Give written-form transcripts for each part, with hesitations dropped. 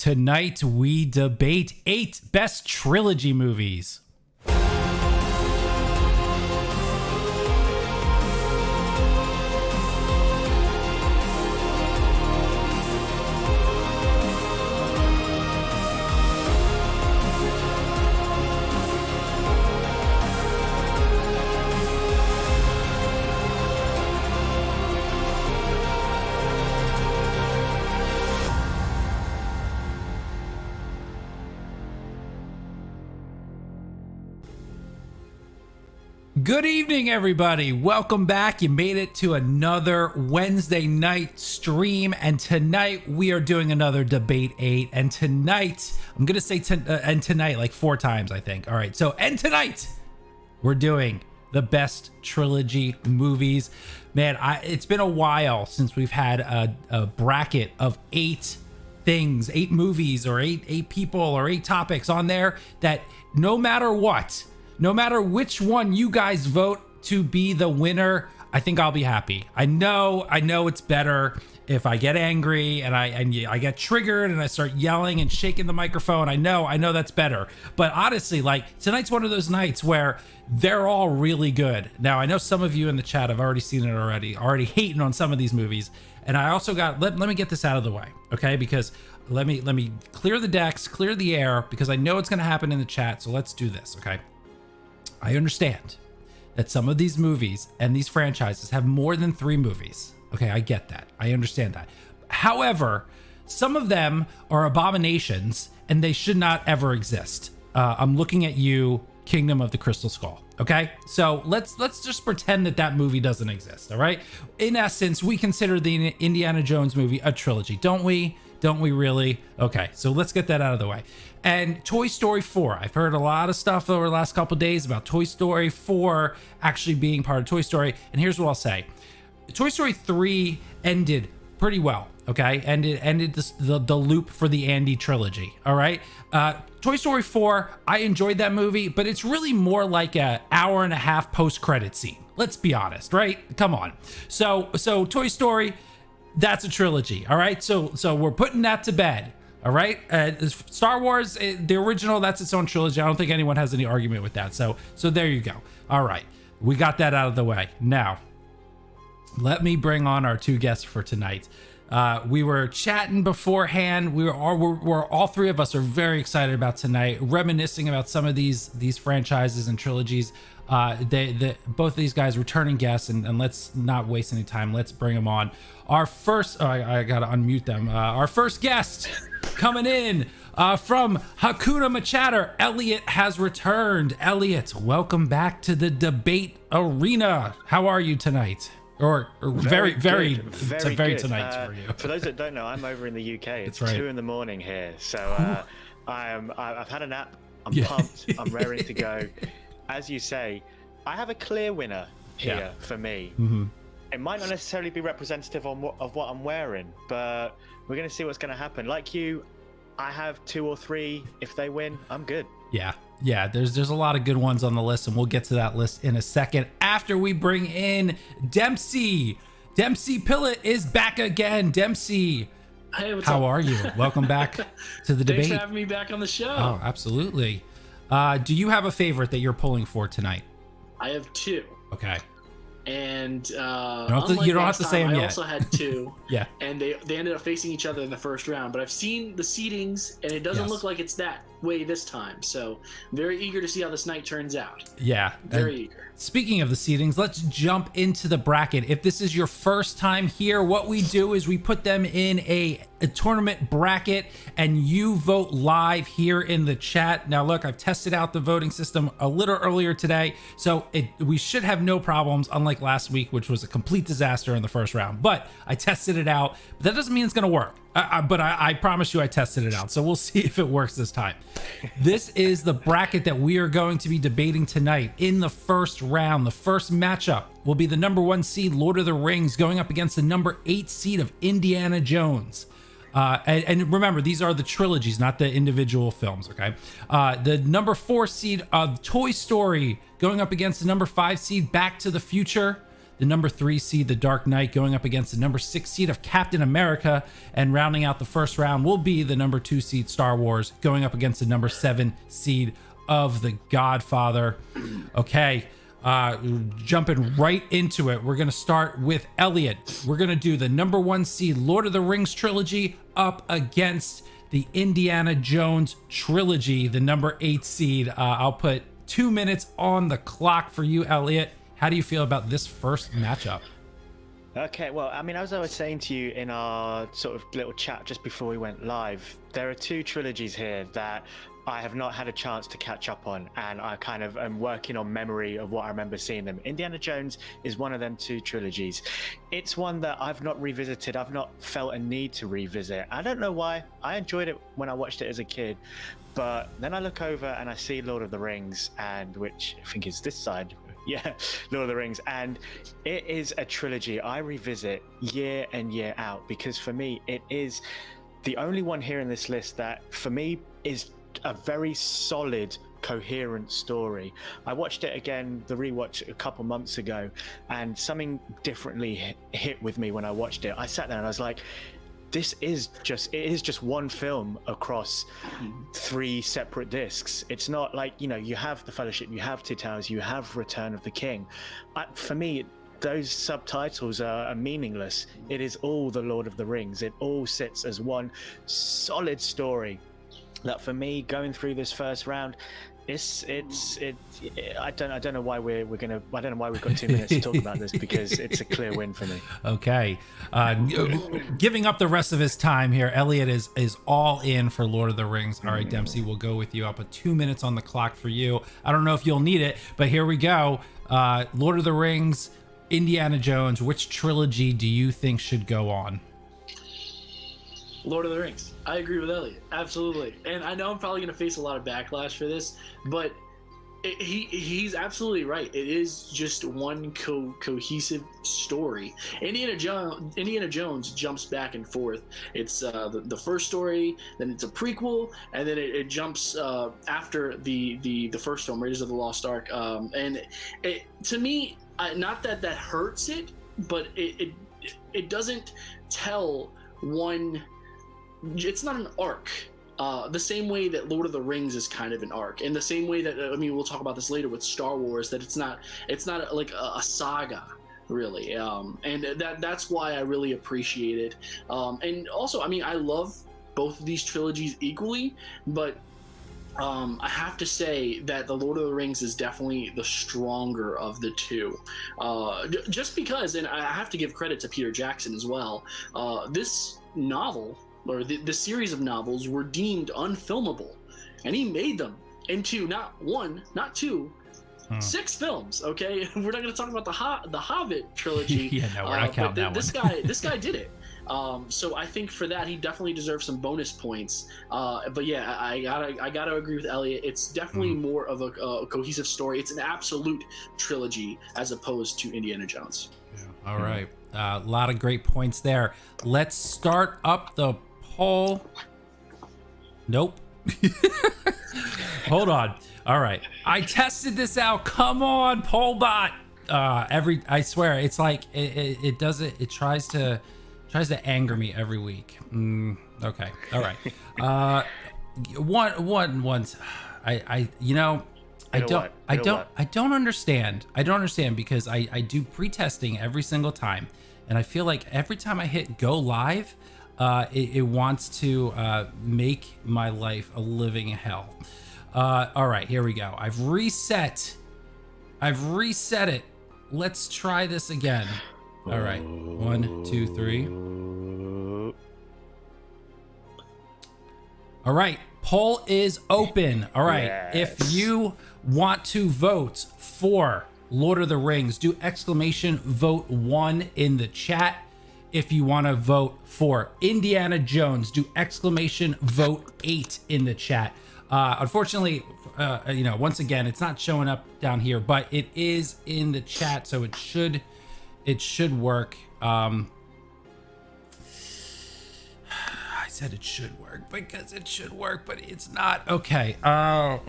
Tonight we debate 8 best trilogy movies. Good evening, everybody. Welcome back. You made it to another Wednesday night stream, and tonight we are doing another debate 8. And tonight, I'm gonna say and tonight like 4 times, I think. All right. So, and tonight we're doing the best trilogy movies. Man, it's been a while since we've had a bracket of 8 things, 8 movies, or eight people, or 8 topics on there that no matter what. No matter which one you guys vote to be the winner, I think I'll be happy. I know it's better if I get angry and I get triggered and I start yelling and shaking the microphone. I know that's better. But honestly, like, tonight's one of those nights where they're all really good. Now, I know some of you in the chat have already seen it already hating on some of these movies. And I also got, let me get this out of the way, okay? Because let me clear the decks, clear the air, because I know it's gonna happen in the chat. So let's do this, okay? I understand that some of these movies and these franchises have more than 3 movies. Okay, I get that. I understand that. However, some of them are abominations and they should not ever exist. I'm looking at you, Kingdom of the Crystal Skull. Okay, so let's just pretend that movie doesn't exist. All right. In essence, we consider the Indiana Jones movie a trilogy, don't we? Don't we really? Okay, so let's get that out of the way. And Toy Story 4. I've heard a lot of stuff over the last couple of days about Toy Story 4 actually being part of Toy Story. And here's what I'll say. Toy Story 3 ended pretty well, okay? Ended the loop for the Andy trilogy, all right? Toy Story 4, I enjoyed that movie, but it's really more like an hour and a half post-credit scene. Let's be honest, right? Come on. So Toy Story, that's a trilogy, all right? So we're putting that to bed, all right? Star Wars, the original, that's its own trilogy. I don't think anyone has any argument with that. So there you go. All right, we got that out of the way. Now, let me bring on our 2 guests for tonight. We were chatting beforehand. We're all 3 of us are very excited about tonight, reminiscing about some of these franchises and trilogies. Both of these guys returning guests, and let's not waste any time. Let's bring them on. Our first, I gotta unmute them. Our first guest coming in from Hakuna MaChatter, Elliot has returned. Elliot, welcome back to the debate arena. How are you tonight? Or very good. Tonight for you. For those that don't know, I'm over in the UK. It's right. 2 a.m. here, so I've had a nap. I'm pumped. I'm raring to go. As you say, I have a clear winner here for me. Mm-hmm. It might not necessarily be representative of what I'm wearing, but we're going to see what's going to happen. Like you, I have 2 or 3. If they win, I'm good. Yeah, there's a lot of good ones on the list, and we'll get to that list in a second after we bring in Dempsey. Dempsey Pillot is back again. Dempsey, hey, how are you? Welcome back to the debate. Thanks for having me back on the show. Oh, absolutely. Do you have a favorite that you're pulling for tonight? I have 2. Okay. And you don't have to say them yet. I also had 2. Yeah. And they ended up facing each other in the first round. But I've seen the seedings, and it doesn't look like it's that way this time. So I'm very eager to see how this night turns out. Yeah. Very eager. Speaking of the seedings, let's jump into the bracket. If this is your first time here, what we do is we put them in a tournament bracket, and you vote live here in the chat. Now, look, I've tested out the voting system a little earlier today, so we should have no problems, unlike last week, which was a complete disaster in the first round. But I tested it out, but that doesn't mean it's going to work. But I promise you I tested it out, so we'll see if it works this time. This is the bracket that we are going to be debating tonight. In the first round, the first matchup will be the number 1 seed Lord of the Rings going up against the number 8 seed of Indiana Jones. And remember, these are the trilogies, not the individual films, okay? The number 4 seed of Toy Story going up against the number 5 seed Back to the Future. the number 3 seed, The Dark Knight, going up against the number 6 seed of Captain America. And rounding out the first round will be the number 2 seed, Star Wars, going up against the number 7 seed of The Godfather. Okay, jumping right into it. We're going to start with Elliot. We're going to do the number 1 seed, Lord of the Rings trilogy, up against the Indiana Jones trilogy, the number 8 seed. I'll put 2 minutes on the clock for you, Elliot. How do you feel about this first matchup? Okay, well, I mean, as I was saying to you in our sort of little chat just before we went live, there are 2 trilogies here that I have not had a chance to catch up on, and I kind of am working on memory of what I remember seeing them. Indiana Jones is one of them 2 trilogies. It's one that I've not revisited. I've not felt a need to revisit. I don't know why. I enjoyed it when I watched it as a kid, but then I look over and I see Lord of the Rings, and which I think is this side. Yeah, Lord of the Rings, and it is a trilogy I revisit year in, year out, because for me, it is the only one here in this list that for me is a very solid, coherent story. I watched it again, the rewatch, a couple months ago, and something differently hit with me when I watched it. I sat there and I was like, it is just one film across 3 separate discs. It's not like, you have The Fellowship, you have Two Towers, you have Return of the King. For me, those subtitles are meaningless. It is all the Lord of the Rings. It all sits as one solid story that for me, going through this first round, I don't know why we've got 2 minutes to talk about this, because it's a clear win for me. Okay, giving up the rest of his time here, Elliot is all in for Lord of the Rings. All right, Dempsey, we'll go with you. I'll put 2 minutes on the clock for you. I don't know if you'll need it, but here we go. Lord of the Rings, Indiana Jones, which trilogy do you think should go on? Lord of the Rings. I agree with Elliot. Absolutely. And I know I'm probably going to face a lot of backlash for this, but he's absolutely right. It is just one cohesive story. Indiana Jones jumps back and forth. It's the first story, then it's a prequel, and then it jumps after the first film, Raiders of the Lost Ark. And it, to me, not that hurts it, but it doesn't tell one. It's not an arc, the same way that Lord of the Rings is kind of an arc, and the same way that we'll talk about this later with Star Wars, that it's not like a saga really, and that's why I really appreciate it. And also, I love both of these trilogies equally, but I have to say that the Lord of the Rings is definitely the stronger of the 2, just because, and I have to give credit to Peter Jackson as well. This novel, or the series of novels, were deemed unfilmable, and he made them into not 1, not 2, 6 films. Okay, we're not going to talk about the Hobbit trilogy. Yeah, no, we're not counting that one. This guy did it. So I think for that he definitely deserves some bonus points. But yeah, I gotta agree with Elliot. It's definitely more of a cohesive story. It's an absolute trilogy as opposed to Indiana Jones. Yeah. All right, a lot of great points there. Let's start up the poll. Nope. Hold on. All right, I tested this out. Come on, poll bot. I swear, it's like it does it. It tries to anger me every week. Okay. All right. Once I don't understand. I don't understand, because I do pre-testing every single time, and I feel like every time I hit go live, it wants to make my life a living hell. All right, here we go. I've reset it. Let's try this again. All right, 1, 2, 3. All right, poll is open. All right, yes. If you want to vote for Lord of the Rings, do exclamation vote 1 in the chat. If you want to vote for Indiana Jones, do exclamation vote 8 in the chat. Unfortunately, once again, it's not showing up down here, but it is in the chat, so it should work. I said it should work because it should work, but it's not. Okay. Oh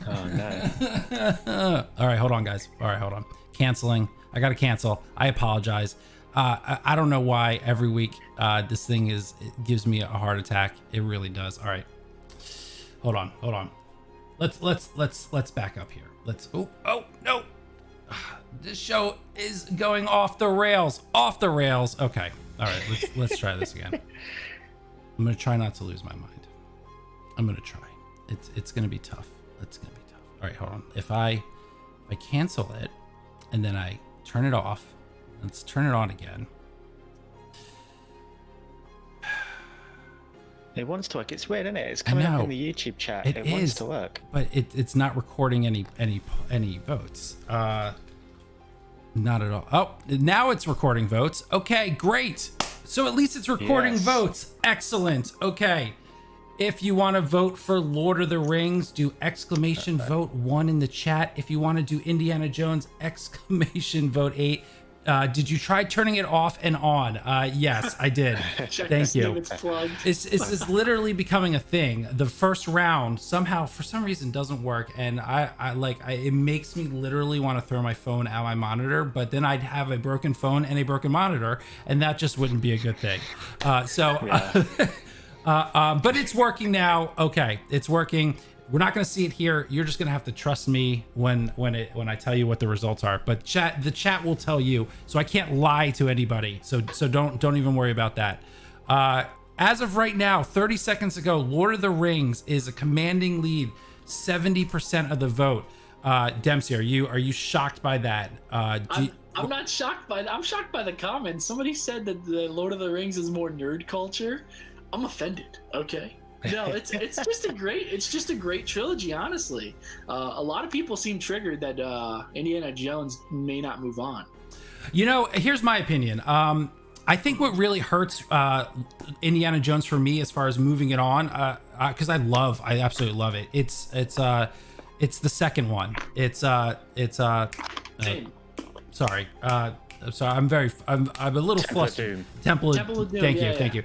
no. All right, hold on, guys. All right, hold on. canceling. I gotta cancel. I apologize. I don't know why every week this thing it gives me a heart attack. It really does. All right, hold on. Let's back up here. Oh no, this show is going off the rails. Okay, all right. Let's try this again. I'm gonna try not to lose my mind. I'm gonna try. It's gonna be tough. All right, hold on. If I cancel it and then I turn it off, let's turn it on again. It wants to work. It's weird, isn't it? It's coming up in the YouTube chat. It wants to work, but it's not recording any votes. Not at all. Oh, now it's recording votes. Okay, great. So at least it's recording votes. Excellent. Okay. If you want to vote for Lord of the Rings, do exclamation vote 1 in the chat. If you want to do Indiana Jones, exclamation vote 8. Did you try turning it off and on? Yes, I did. Thank you. It's literally becoming a thing. The first round somehow, for some reason, doesn't work, and it makes me literally want to throw my phone at my monitor. But then I'd have a broken phone and a broken monitor, and that just wouldn't be a good thing. But it's working now. Okay, it's working. We're not going to see it here. You're just going to have to trust me when I tell you what the results are. But the chat will tell you, so I can't lie to anybody. So don't even worry about that. As of right now, 30 seconds ago, Lord of the Rings is a commanding lead, 70% of the vote. Dempsey, are you shocked by that? I'm not shocked by that. I'm shocked by the comments. Somebody said that the Lord of the Rings is more nerd culture. I'm offended. Okay. No, it's just a great trilogy, honestly. A lot of people seem triggered that Indiana Jones may not move on. Here's my opinion. I think what really hurts Indiana Jones for me as far as moving it on, because I absolutely love it. It's the second one. Sorry. I'm a little flustered. Temple of Doom. Thank you.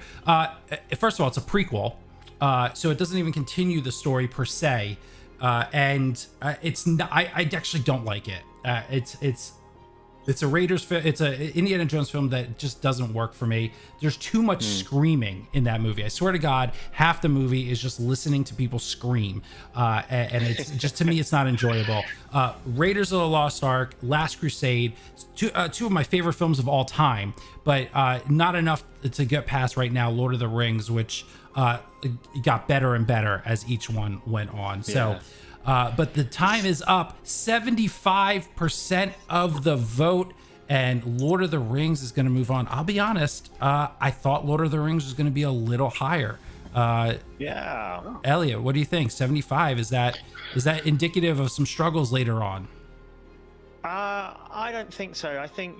First of all, it's a prequel. So it doesn't even continue the story per se, and it's not. I actually don't like it. It's a Raiders film. It's a Indiana Jones film that just doesn't work for me. There's too much screaming in that movie. I swear to God, half the movie is just listening to people scream, and it's just, to me, it's not enjoyable. Raiders of the Lost Ark, Last Crusade, two of my favorite films of all time, but not enough to get past right now. Lord of the Rings, which got better and better as each one went on. So. But the time is up. 75% of the vote, and Lord of the Rings is going to move on. I'll be honest. I thought Lord of the Rings was going to be a little higher. Elliot, what do you think? 75, is that indicative of some struggles later on? I don't think so. I think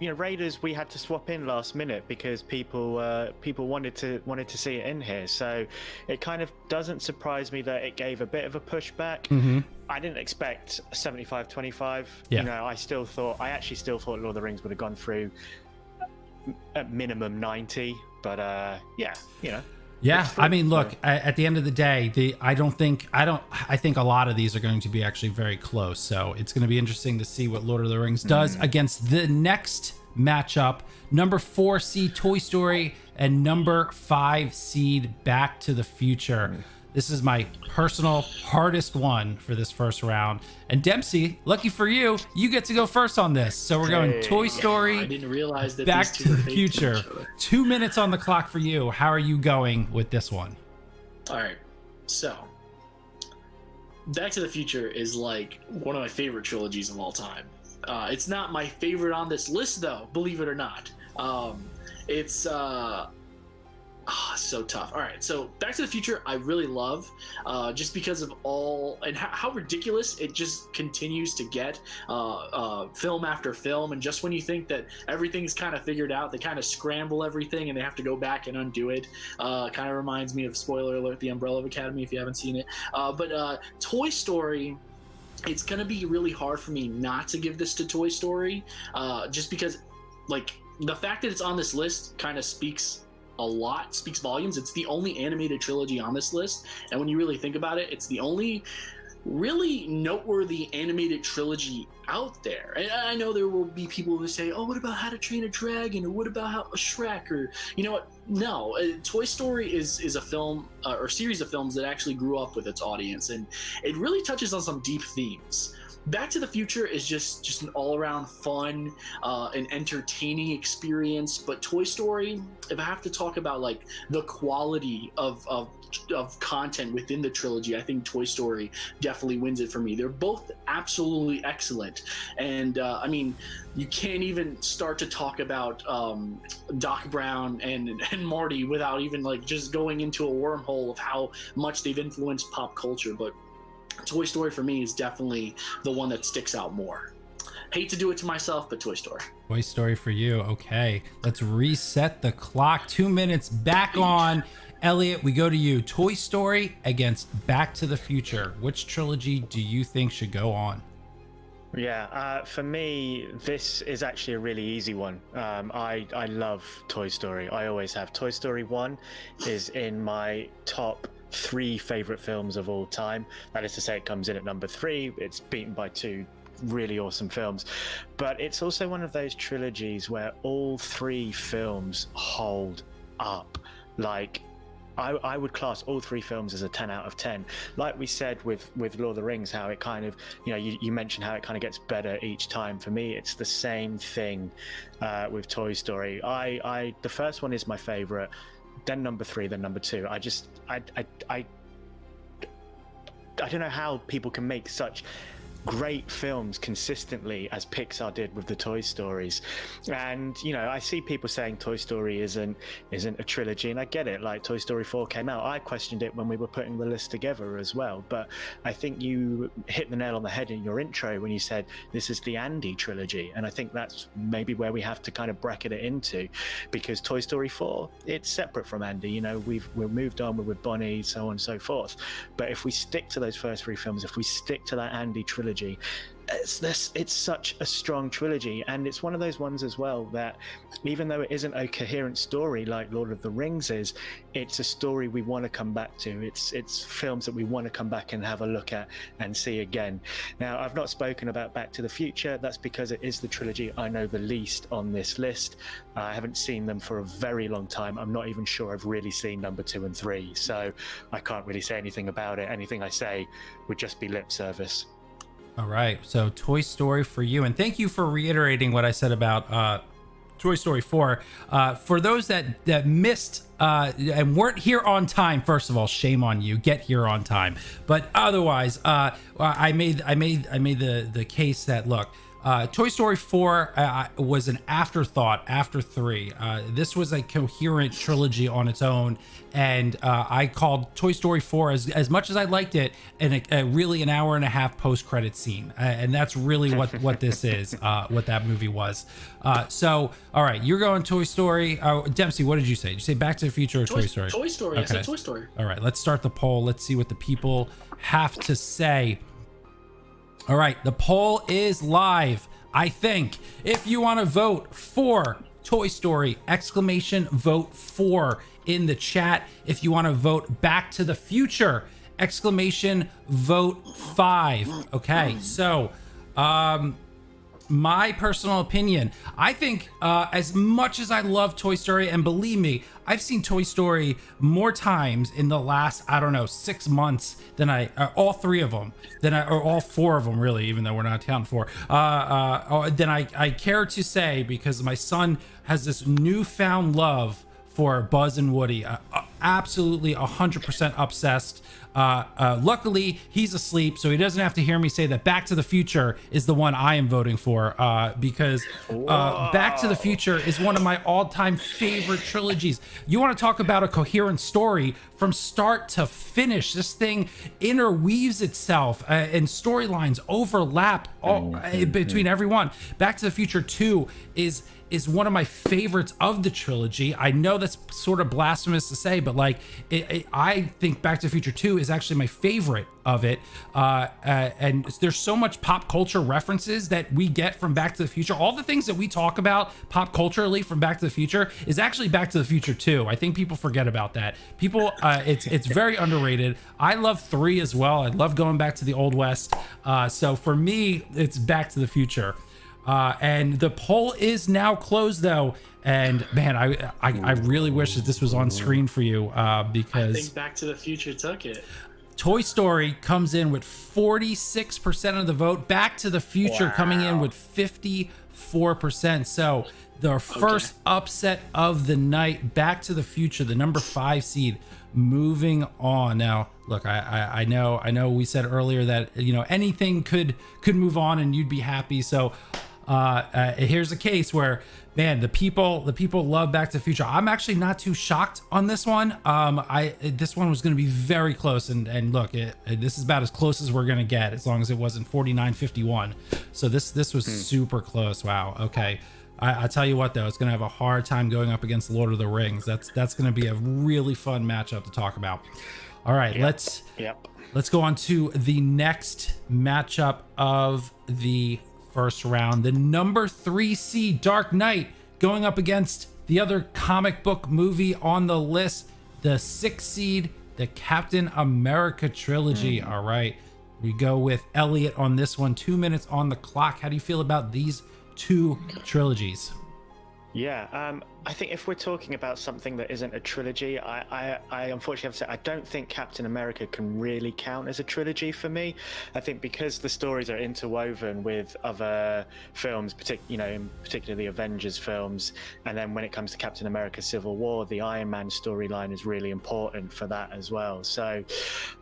Raiders, we had to swap in last minute because people wanted to see it in here. So it kind of doesn't surprise me that it gave a bit of a pushback. I didn't expect 75-25. Yeah. I actually still thought Lord of the Rings would have gone through at minimum 90. But Yeah, I mean, look, at the end of the day, I think a lot of these are going to be actually very close. So it's going to be interesting to see what Lord of the Rings does against the next matchup. Number 4 seed Toy Story and number 5 seed Back to the Future. This is my personal hardest one for this first round. And Dempsey, lucky for you, you get to go first on this. So we're going Toy Story, I didn't realize that Back to the Future. 2 minutes on the clock for you. How are you going with this one? All right. So, Back to the Future is like one of my favorite trilogies of all time. It's not my favorite on this list, though, believe it or not. It's so tough. All right, so Back to the Future I really love, just because of all and how ridiculous it just continues to get, film after film. And just when you think that everything's kind of figured out, they kind of scramble everything and they have to go back and undo it. Kind of reminds me of, spoiler alert, The Umbrella Academy if you haven't seen it. But Toy Story, it's gonna be really hard for me not to give this to Toy Story, just because, like, the fact that it's on this list kind of speaks volumes. It's the only animated trilogy on this list, and when you really think about it, it's the only really noteworthy animated trilogy out there. And I know there will be people who say, oh, what about How to Train a Dragon, or what about Shrek, or you know what? No, Toy Story is a film or series of films that actually grew up with its audience, and it really touches on some deep themes. Back to the Future is just an all-around fun and entertaining experience, but Toy Story, if I have to talk about like the quality of content within the trilogy, I think Toy Story definitely wins it for me. They're both absolutely excellent, and I mean, you can't even start to talk about Doc Brown and Marty without even like just going into a wormhole of how much they've influenced pop culture. But Toy Story for me is definitely the one that sticks out more. Hate to do it to myself, but Toy Story. Toy Story for you. Okay, let's reset the clock. 2 minutes back on. Elliot, we go to you. Toy Story against Back to the Future. Which trilogy do you think should go on? Yeah, for me, this is actually a really easy one. I love Toy Story. I always have. Toy Story 1 is in my top 3 favorite films of all time. That is to say, it comes in at number 3. It's beaten by 2 really awesome films, but it's also one of those trilogies where all 3 films hold up. Like, I would class all 3 films as a 10 out of 10. Like we said with Lord of the Rings, how it kind of, you know, you mentioned how it kind of gets better each time. For me, it's the same thing with Toy Story. The first one is my favorite, then number 3, then number 2. I don't know how people can make such great films consistently as Pixar did with the Toy Stories. And you know, I see people saying Toy Story isn't a trilogy, and I get it. Like, Toy Story 4 came out, I questioned it when we were putting the list together as well, but I think you hit the nail on the head in your intro when you said this is the Andy trilogy, and I think that's maybe where we have to kind of bracket it into, because Toy Story 4, it's separate from Andy. You know, we've moved on with Bonnie, so on and so forth. But if we stick to those first 3 films, if we stick to that Andy trilogy, it's such a strong trilogy. And it's one of those ones as well that, even though it isn't a coherent story like Lord of the Rings is, it's a story we want to come back to. It's films that we want to come back and have a look at and see again. Now, I've not spoken about Back to the Future. That's because it is the trilogy I know the least on this list. I haven't seen them for a very long time. I'm not even sure I've really seen number 2 and 3, so I can't really say anything about it. Anything I say would just be lip service. All right, so Toy Story for you, and thank you for reiterating what I said about Toy Story 4. For those that missed and weren't here on time, first of all, shame on you. Get here on time. But otherwise, I made the case that, look, Toy Story 4 was an afterthought after 3. This was a coherent trilogy on its own, and I called Toy Story 4, as much as I liked it, and really an hour and a half post-credit scene, and that's really what this is, what that movie was. So, all right, you're going Toy Story. Dempsey, what did you say? Did you say Back to the Future or Toy Story? Toy Story. Okay. I said Toy Story. All right, let's start the poll. Let's see what the people have to say. All right, the poll is live. I think if you want to vote for Toy Story, exclamation vote 4 in the chat. If you want to vote Back to the Future, exclamation vote 5. Okay, so my personal opinion, I think as much as I love Toy Story, and believe me, I've seen Toy Story more times in the last, I don't know, 6 months than all 3 of them, or all 4 of them really, even though we're not counting 4, than I care to say, because my son has this newfound love for Buzz and Woody. Absolutely 100% obsessed. Luckily, he's asleep, so he doesn't have to hear me say that Back to the Future is the one I am voting for, because Back to the Future is one of my all-time favorite trilogies. You want to talk about a coherent story from start to finish. This thing interweaves itself, and storylines overlap between everyone. Back to the Future 2 is one of my favorites of the trilogy. I know that's sort of blasphemous to say, but like, I think Back to the Future 2 is actually my favorite of it. And there's so much pop culture references that we get from Back to the Future. All the things that we talk about pop culturally from Back to the Future is actually Back to the Future 2. I think people forget about that. People, it's very underrated. I love 3 as well. I love going back to the Old West. So for me, it's Back to the Future. And the poll is now closed, though. And man, I really wish that this was on screen for you, because I think Back to the Future took it. Toy Story comes in with 46% of the vote. Back to the Future coming in with 54%. So the first upset of the night, Back to the Future, the number 5 seed, moving on. Now, look, I know we said earlier that, you know, anything could move on and you'd be happy. So here's a case where, man, the people love Back to the Future. I'm actually not too shocked on this one. This one was going to be very close, and look, this is about as close as we're going to get, as long as it wasn't 49-51. So this was super close. Wow. Okay. I tell you what, though, it's going to have a hard time going up against Lord of the Rings. That's going to be a really fun matchup to talk about. All right, let's go on to the next matchup of the first round. The number 3 seed, Dark Knight, going up against the other comic book movie on the list, the 6 seed, the Captain America trilogy. All right, we go with Elliot on this one. 2 minutes on the clock. How do you feel about these 2 trilogies? Yeah, I think if we're talking about something that isn't a trilogy, I unfortunately have to say I don't think Captain America can really count as a trilogy for me. I think because the stories are interwoven with other films, particularly the Avengers films, and then when it comes to Captain America Civil War, the Iron Man storyline is really important for that as well. So,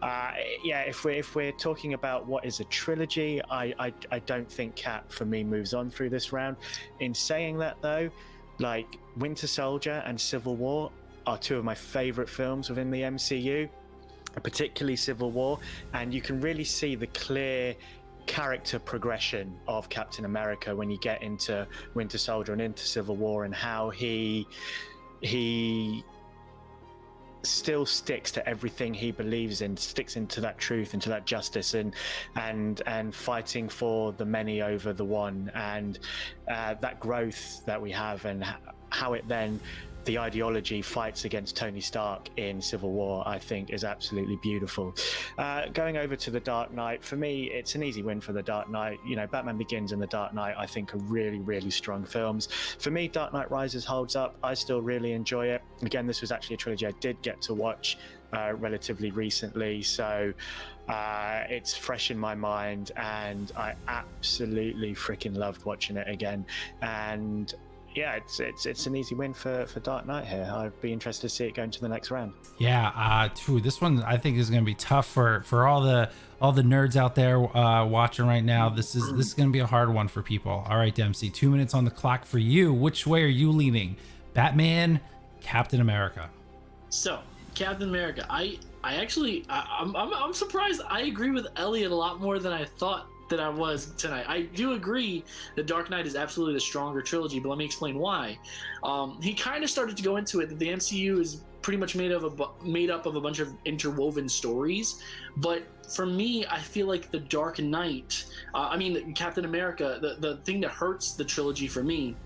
if we're talking about what is a trilogy, I don't think Cap for me moves on through this round. In saying that, though, like Winter Soldier and Civil War are 2 of my favorite films within the MCU, particularly Civil War, and you can really see the clear character progression of Captain America when you get into Winter Soldier and into Civil War, and how he still sticks to everything he believes in, sticks into that truth, into that justice, and fighting for the many over the one, and that growth that we have, and how it then, the ideology fights against Tony Stark in Civil War, I think is absolutely beautiful. Going over to The Dark Knight, for me, it's an easy win for The Dark Knight. You know, Batman Begins and The Dark Knight, I think, are really, really strong films. For me, Dark Knight Rises holds up. I still really enjoy it. Again, this was actually a trilogy I did get to watch relatively recently, so it's fresh in my mind, and I absolutely freaking loved watching it again. And yeah, it's an easy win for Dark Knight here. I'd be interested to see it going to the next round. Yeah, this one I think is going to be tough for all the nerds out there watching right now. This is going to be a hard one for people. All right, Dempsey, 2 minutes on the clock for you. Which way are you leaning? Batman, Captain America? So, Captain America, I'm surprised. I agree with Elliot a lot more than I thought that I was tonight. I do agree that Dark Knight is absolutely the stronger trilogy, but let me explain why. He kind of started to go into it that the MCU is pretty much made up of a bunch of interwoven stories, but for me, I feel like the Dark Knight, Captain America, the thing that hurts the trilogy for me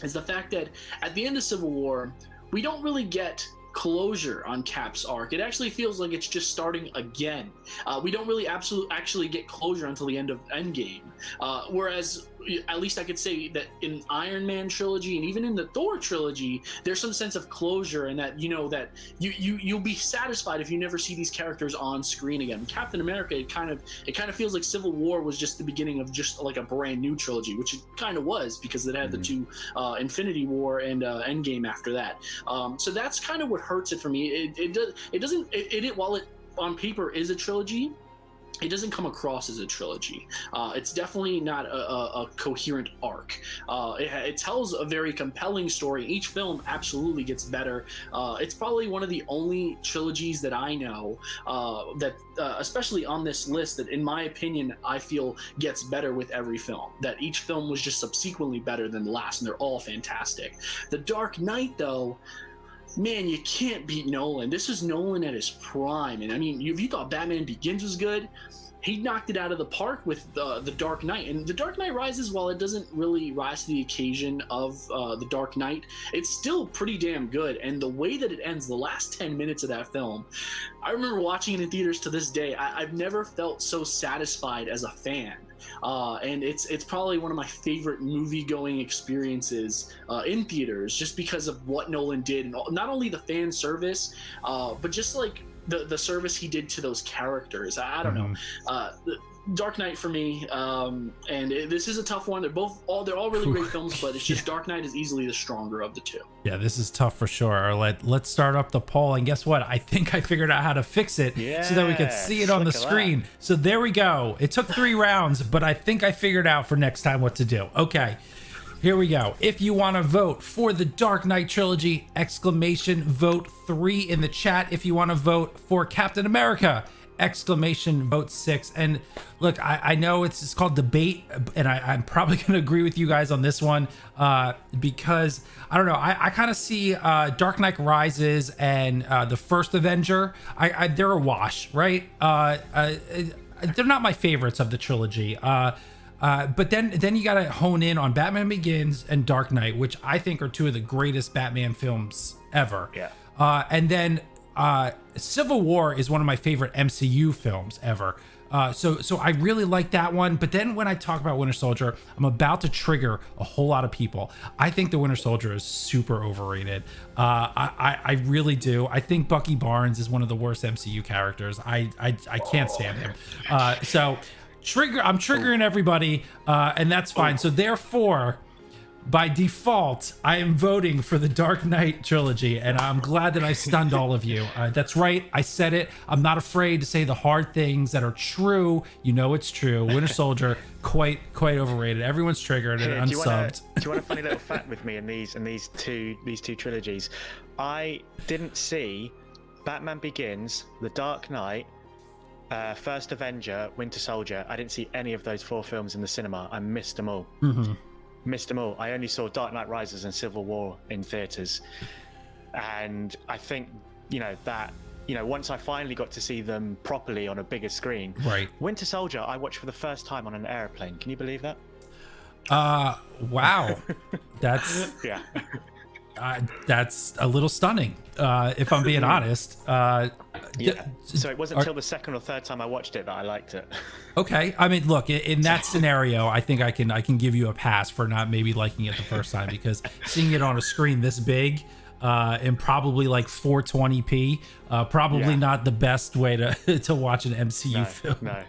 is the fact that at the end of Civil War, we don't really get closure on Cap's arc. It actually feels like it's just starting again. We don't really actually get closure until the end of Endgame. Whereas, at least I could say that in Iron Man trilogy and even in the Thor trilogy, there's some sense of closure, and that that you'll be satisfied if you never see these characters on screen again. Captain America, it kind of feels like Civil War was just the beginning of just like a brand new trilogy, which it kind of was, because it had the 2 Infinity War and Endgame after that. So that's kind of what hurts it for me. While it on paper is a trilogy, it doesn't come across as a trilogy. It's definitely not a coherent arc. It tells a very compelling story. Each film absolutely gets better. It's probably one of the only trilogies that I know that, especially on this list, that in my opinion, I feel gets better with every film. That each film was just subsequently better than the last, and they're all fantastic. The Dark Knight, though, man, you can't beat Nolan. This is Nolan at his prime. And I mean, if you thought Batman Begins was good, he knocked it out of the park with The Dark Knight. And The Dark Knight Rises, while it doesn't really rise to the occasion of The Dark Knight, it's still pretty damn good. And the way that it ends, the last 10 minutes of that film, I remember watching it in theaters to this day. I've never felt so satisfied as a fan. And it's probably one of my favorite movie-going experiences in theaters, just because of what Nolan did. And not only the fan service, but just like the service he did to those characters. I don't know. Dark Knight for me, this is a tough one. They're all really great films, but it's just Dark Knight is easily the stronger of the two. Yeah, this is tough for sure. Let's start up the poll, and guess what? I think I figured out how to fix it so that we could see it on the screen. So there we go. It took 3 rounds, but I think I figured out for next time what to do. Okay. Here we go. If you want to vote for the Dark Knight trilogy, exclamation vote 3 in the chat. If you want to vote for Captain America, exclamation vote 6. And look, I know it's called debate, and I'm probably going to agree with you guys on this one because I don't know. I kind of see Dark Knight Rises and the first Avenger. They're a wash, right? They're not my favorites of the trilogy. But then you gotta hone in on Batman Begins and Dark Knight, which I think are 2 of the greatest Batman films ever. Yeah. And then Civil War is one of my favorite MCU films ever. So I really like that one. But then when I talk about Winter Soldier, I'm about to trigger a whole lot of people. I think the Winter Soldier is super overrated. I really do. I think Bucky Barnes is one of the worst MCU characters. I can't stand him. I'm triggering everybody, and that's fine. So therefore, by default, I am voting for the Dark Knight trilogy, and I'm glad that I stunned all of you. That's right, I said it. I'm not afraid to say the hard things that are true. You know it's true. Winter Soldier, quite overrated. Everyone's triggered and unsubbed. Do you want a funny little fact with me in these two trilogies? I didn't see Batman Begins, The Dark Knight, First Avenger, Winter Soldier. I didn't see any of those 4 films in the cinema. I missed them all. Missed them all. I only saw Dark Knight Rises and Civil War in theaters, and I think that once I finally got to see them properly on a bigger screen. Right. Winter Soldier I watched for the first time on an airplane. Can you believe that? Wow. That's yeah. That's a little stunning, if I'm being honest. Yeah. So it wasn't until the second or third time I watched it that I liked it. Okay. I mean, look, in that scenario, I think I can give you a pass for not maybe liking it the first time, because seeing it on a screen this big and probably like 420p, probably not the best way to watch an MCU film. No.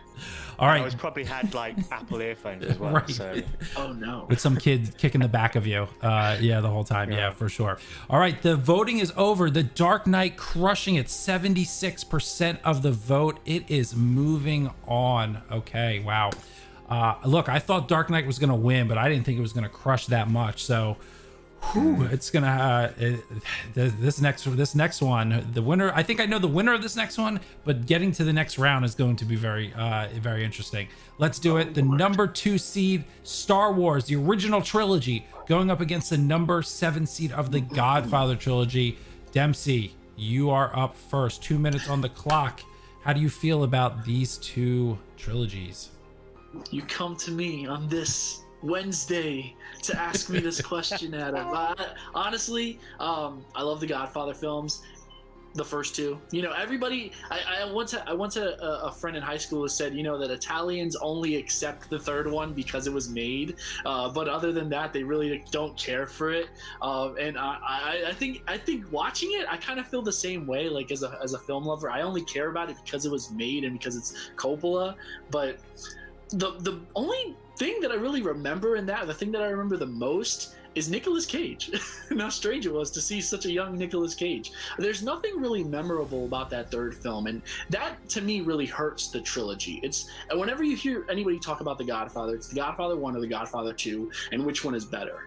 All right. I was probably had like Apple earphones as well. Right. So. Oh no. With some kid kicking the back of you. The whole time. Yeah, for sure. All right. The voting is over. The Dark Knight crushing it. 76% of the vote. It is moving on. Okay. Wow. Look, I thought Dark Knight was going to win, but I didn't think it was going to crush that much. So it's gonna this next one, the winner. I think I know the winner of this next one, but getting to the next round is going to be very interesting. Let's do it. The number 2 seed, Star Wars, the original trilogy, going up against the number 7 seed of the Godfather trilogy. Dempsey, you are up first. 2 minutes on the clock. How do you feel about these 2 trilogies? You come to me on this Wednesday to ask me this question, Adam. Honestly, I love the Godfather films, the first 2. Everybody. I once had a friend in high school who said, that Italians only accept the third one because it was made, but other than that, they really don't care for it. And I think watching it, I kind of feel the same way. Like as a film lover, I only care about it because it was made and because it's Coppola. But the only thing that I really remember in that, the thing that I remember the most, is Nicolas Cage. And how strange it was to see such a young Nicolas Cage. There's nothing really memorable about that third film, and that to me really hurts the trilogy. And whenever you hear anybody talk about The Godfather, it's The Godfather 1 or The Godfather 2, and which one is better.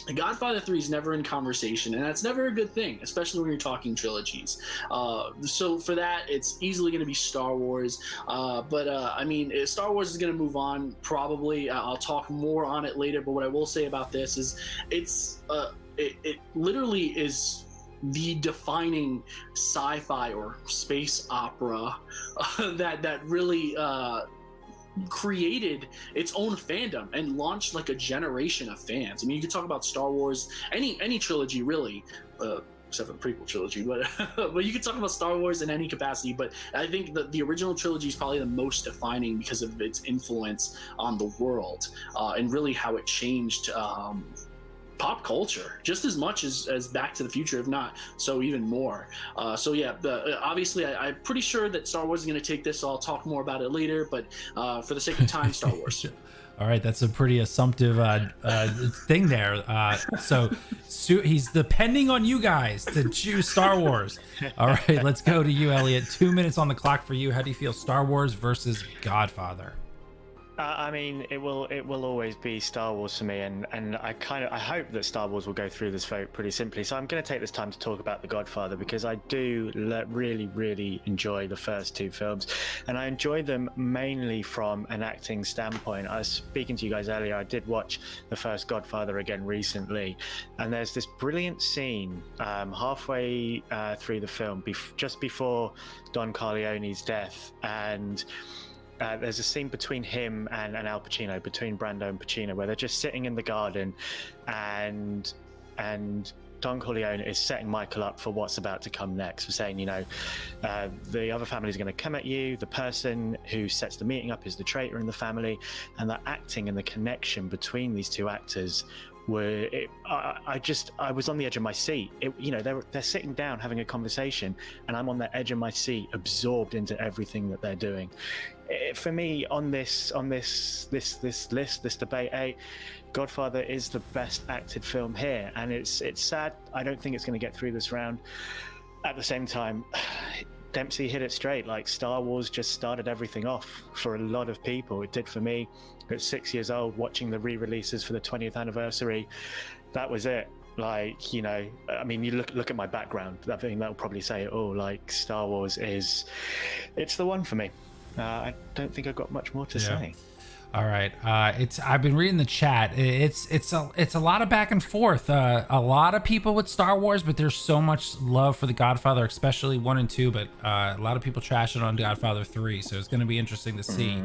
The Godfather 3 is never in conversation, and that's never a good thing, especially when you're talking trilogies. So for that, it's easily going to be Star Wars. I mean, Star Wars is going to move on, probably. I'll talk more on it later, but what I will say about this is it literally is the defining sci-fi or space opera that really created its own fandom and launched like a generation of fans. I mean, you could talk about Star Wars, any trilogy really, except for the prequel trilogy, but but you could talk about Star Wars in any capacity. But I think the original trilogy is probably the most defining because of its influence on the world and really how it changed pop culture just as much as Back to the Future, if not so even more. So yeah, obviously I'm pretty sure that Star Wars is going to take this, so I'll talk more about it later, but for the sake of time, Star Wars. All right, that's a pretty assumptive thing there. So he's depending on you guys to choose Star Wars. All right, let's go to you, Elliot. 2 minutes on the clock for you. How do you feel Star Wars versus Godfather? I mean, it will always be Star Wars for me, and I hope that Star Wars will go through this vote pretty simply. So I'm going to take this time to talk about The Godfather, because I do really enjoy the first two films, and I enjoy them mainly from an acting standpoint. I was speaking to you guys earlier. I did watch the first Godfather again recently, and there's this brilliant scene halfway through the film, just before Don Corleone's death, and there's a scene between him and Al Pacino, between Brando and Pacino, where they're just sitting in the garden, and Don Corleone is setting Michael up for what's about to come next, for saying, the other family is going to come at you. The person who sets the meeting up is the traitor in the family, and the acting and the connection between these two actors I was on the edge of my seat. They're sitting down having a conversation, and I'm on the edge of my seat, absorbed into everything that they're doing. For me, on this list, this debate 8, Godfather is the best acted film here, and it's sad. I don't think it's going to get through this round. At the same time, Dempsey hit it straight. Like, Star Wars just started everything off for a lot of people. It did for me. At 6 years old, watching the re-releases for the 20th anniversary, that was it. Like, I mean, you look at my background, I think that'll probably say it all. Like, Star Wars it's the one for me. I don't think I've got much more to say. All right. I've been reading the chat. It's a lot of back and forth. A lot of people with Star Wars, but there's so much love for The Godfather, especially 1 and 2, but a lot of people trashing on Godfather 3. So it's going to be interesting to see.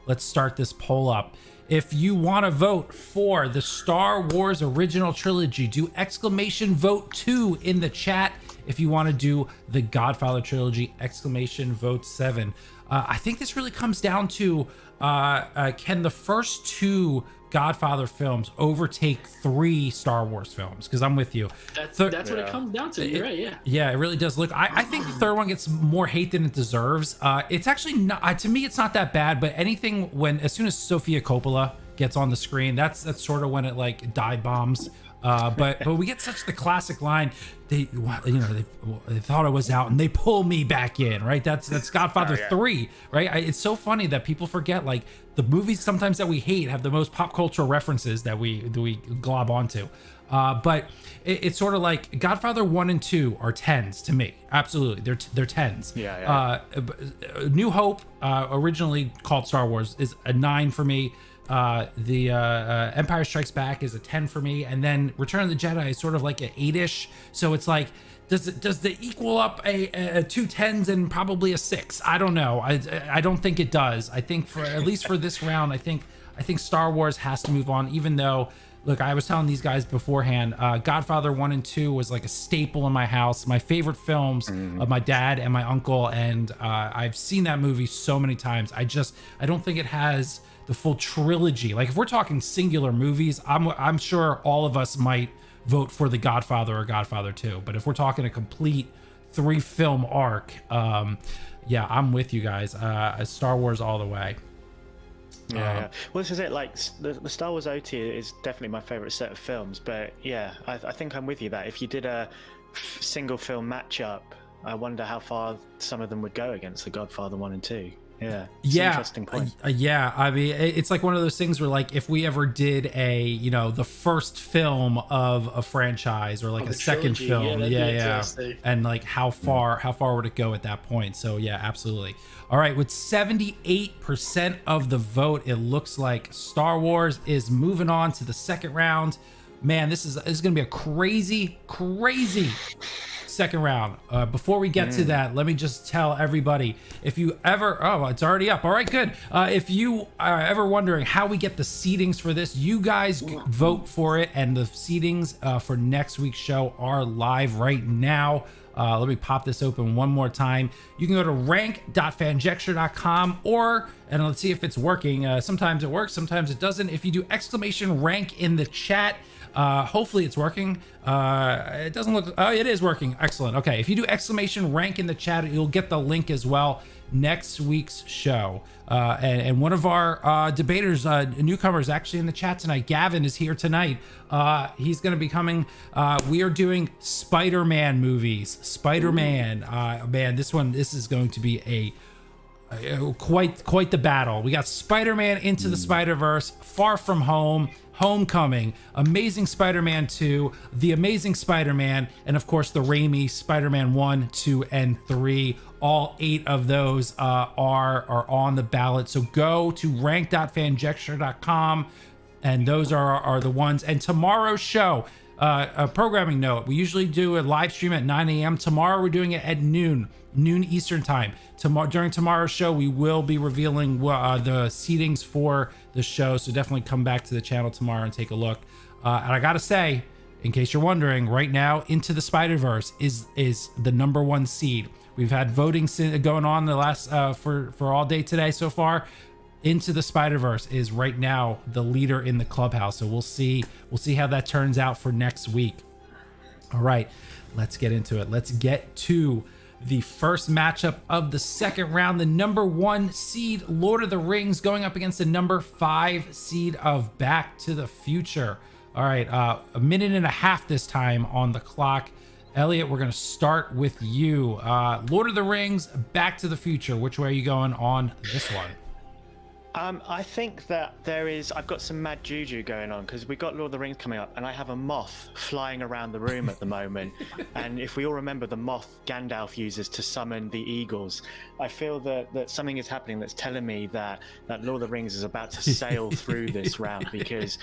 Let's start this poll up. If you want to vote for the Star Wars original trilogy, do exclamation vote 2 in the chat. If you want to do the Godfather trilogy, exclamation vote 7. I think this really comes down to can the first 2 Godfather films overtake 3 Star Wars films? Because I'm with you. That's what it comes down to. You're right, yeah. Yeah, it really does. Look, I think the third one gets more hate than it deserves. It's actually not, to me, it's not that bad, but as soon as Sofia Coppola gets on the screen, that's sort of when it like dive bombs. But we get such the classic line. They thought I was out and they pull me back in, right? That's Godfather 3, right? It's so funny that people forget, like, the movies sometimes that we hate have the most pop cultural references that we glob onto. But it's sort of like Godfather 1 and 2 are 10s to me. Absolutely, they're 10s. Yeah. New Hope, originally called Star Wars, is a 9 for me. The Empire Strikes Back is a 10 for me, and then Return of the Jedi is sort of like an 8-ish. So it's like, does it equal up a 2 10s and probably a 6? I don't know. I don't think it does. I think at least for this round, I think Star Wars has to move on. Even though, look, I was telling these guys beforehand, Godfather 1 and 2 was like a staple in my house. My favorite films of my dad and my uncle, and I've seen that movie so many times. I don't think it has the full trilogy. Like, if we're talking singular movies, I'm sure all of us might vote for The Godfather or Godfather 2. But if we're talking a complete 3-film arc, yeah, I'm with you guys. Star Wars all the way. Yeah. Well, this is it. Like, the Star Wars OT is definitely my favorite set of films. But yeah, I think I'm with you that if you did a single film matchup, I wonder how far some of them would go against The Godfather 1 and 2. Yeah. Interesting point. Yeah. I mean, it's like one of those things where, like, if we ever did the first film of a franchise, or like a second film, and like how far would it go at that point? So yeah, absolutely. All right, with 78% of the vote, it looks like Star Wars is moving on to the second round. Man, this is going to be a crazy second round. Before we get to that, let me just tell everybody, if you ever, it's already up. All right, good. If you are ever wondering how we get the seedings for this, you guys vote for it, and the seedings for next week's show are live right now. Let me pop this open one more time. You can go to rank.fanjecture.com and let's see if it's working. Sometimes it works, sometimes it doesn't. If you do exclamation rank in the chat, hopefully it's working. It doesn't look, it is working. Excellent. Okay, if you do exclamation rank in the chat, you'll get the link as well. Next week's show. And one of our debaters, newcomers actually in the chat tonight, Gavin, is here tonight. He's going to be coming. We are doing Spider-Man movies. Spider-Man. Man, this is going to be quite the battle. We got Spider-Man Into the Spider-Verse, Far From Home, Homecoming, Amazing Spider-Man 2, The Amazing Spider-Man, and of course the Raimi Spider-Man 1, 2, and 3. All 8 of those are on the ballot. So go to rank.fanjecture.com, and those are the ones. And tomorrow's show, a programming note, we usually do a live stream at 9 a.m. Tomorrow we're doing it at noon Eastern time. During tomorrow's show, we will be revealing the seedings for the show, so definitely come back to the channel tomorrow and take a look. And I gotta say, in case you're wondering, right now Into the Spider-Verse is the #1 seed. We've had voting going on the last for all day today so far. Into the Spider-Verse is right now the leader in the clubhouse, so we'll see how that turns out for next week. All right, let's get into it. Let's get to the first matchup of the second round. The #1 seed, Lord of the Rings, going up against the #5 seed of Back to the Future. All right, a minute and a half this time on the clock. Elliot, we're going to start with you. Lord of the Rings, Back to the Future. Which way are you going on this one? I think that I've got some mad juju going on because we've got Lord of the Rings coming up, and I have a moth flying around the room at the moment. And if we all remember the moth Gandalf uses to summon the eagles, I feel that something is happening that's telling me that Lord of the Rings is about to sail through this round, because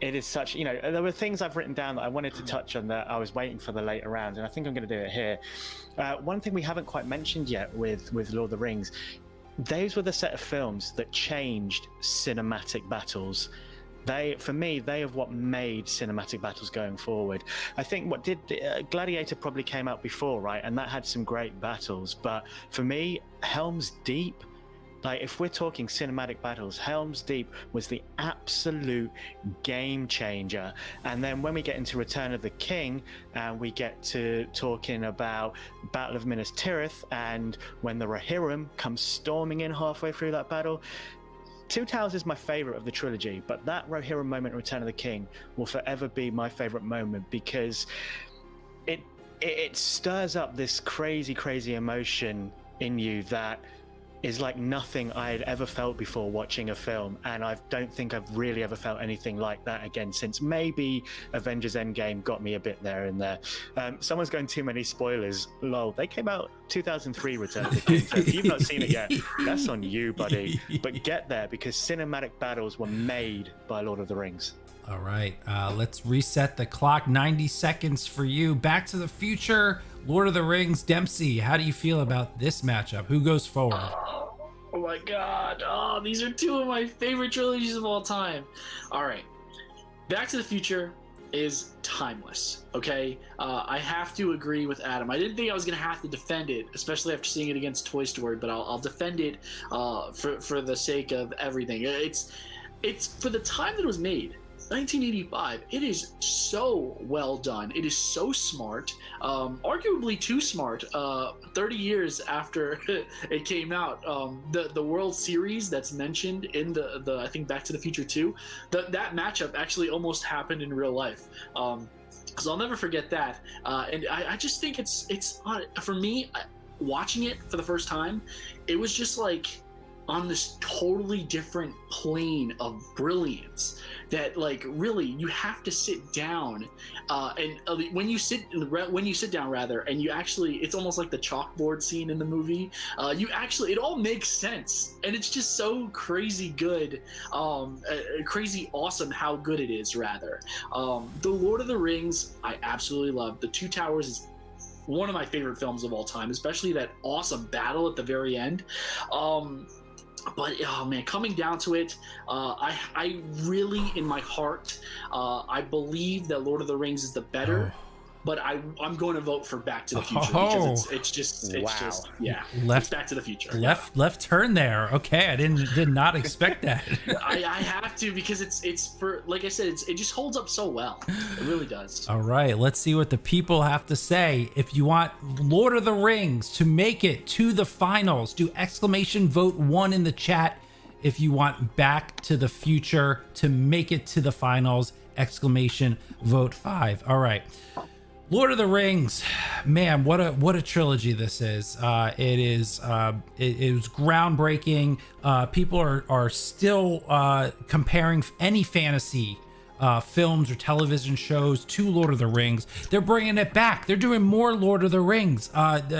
it is such, there were things I've written down that I wanted to touch on that I was waiting for the later round, and I think I'm going to do it here. One thing we haven't quite mentioned yet with Lord of the Rings, those were the set of films that changed cinematic battles. For me, they are what made cinematic battles going forward. I think Gladiator probably came out before, right? And that had some great battles. But for me, Helm's Deep, like if we're talking cinematic battles, Helm's Deep was the absolute game changer. And then when we get into Return of the King and we get to talking about Battle of Minas Tirith, and when the Rohirrim comes storming in halfway through that battle, Two Towers is my favorite of the trilogy, but that Rohirrim moment in Return of the King will forever be my favorite moment, because it stirs up this crazy emotion in you that is like nothing I had ever felt before watching a film, and I don't think I've really ever felt anything like that again since maybe Avengers Endgame got me a bit there and there. Someone's going too many spoilers. Lol, they came out 2003, Return of the King, so if you've not seen it yet, that's on you, buddy. But get there, because cinematic battles were made by Lord of the Rings. All right, let's reset the clock. 90 seconds for you. Back to the Future, Lord of the Rings. Dempsey, how do you feel about this matchup? Who goes forward? Oh my god. Oh, these are two of my favorite trilogies of all time. All right. Back to the Future is timeless, okay? I have to agree with Adam. I didn't think I was going to have to defend it, especially after seeing it against Toy Story, but I'll defend it for the sake of everything. It's for the time that it was made. 1985, it is so well done. It is so smart, arguably too smart. 30 years after it came out, the World Series that's mentioned in the I think Back to the Future 2, that matchup actually almost happened in real life. So I'll never forget that. And I just think it's for me, watching it for the first time, it was just like on this totally different plane of brilliance that, like, really you have to sit down and when you sit down rather, and you actually, it's almost like the chalkboard scene in the movie, it all makes sense, and it's just so crazy good, crazy awesome how good it is rather. The Lord of the Rings I absolutely love. The Two Towers is one of my favorite films of all time, especially that awesome battle at the very end. But oh man, coming down to it, I really, in my heart, I believe that Lord of the Rings is the better. But I'm going to vote for Back to the Future because it's just yeah. It's Back to the Future. Left turn there. Okay, I did not expect that. I have to, because it's for, like I said, it just holds up so well. It really does. All right, let's see what the people have to say. If you want Lord of the Rings to make it to the finals, do vote 1 in the chat. If you want Back to the Future to make it to the finals, vote 5. All right. Lord of the Rings, man, what a trilogy this is. It was groundbreaking. People are still comparing any fantasy films or television shows to Lord of the Rings. They're bringing it back. They're doing more Lord of the Rings.